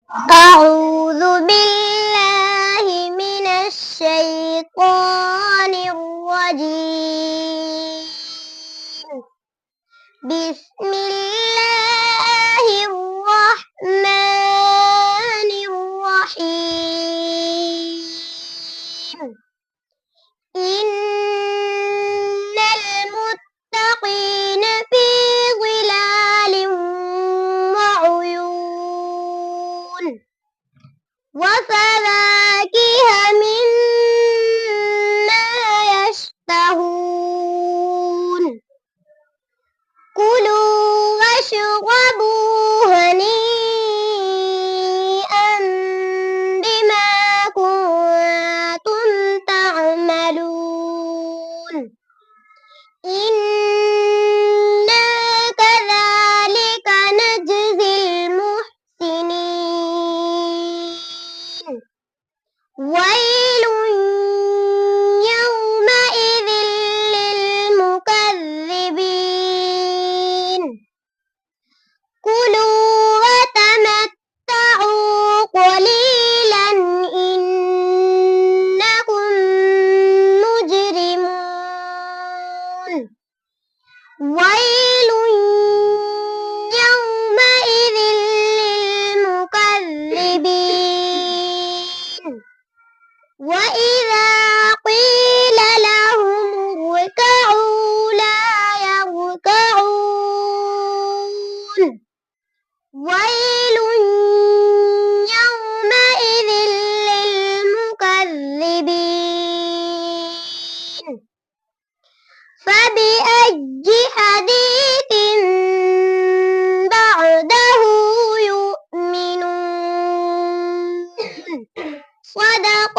أعوذ بالله من الشيطان الرجيم. بسم الله الرحمن الرحيم. إن المتقين في ظلال وعيون وفواكه مما يشتهون. كلوا واشربوا هنيئا بما كنتم تعملون. إنا كذلك نجزي المحسنين. ويل يومئذ للمكذبين. كلوا وتمتعوا قليلا إنكم مجرمون. ويل يومئذ للمكذبين. وإذا قيل لهم اركعوا لا يركعون. ويل يومئذ للمكذبين. فبأي حديث بعده يؤمنون. صدق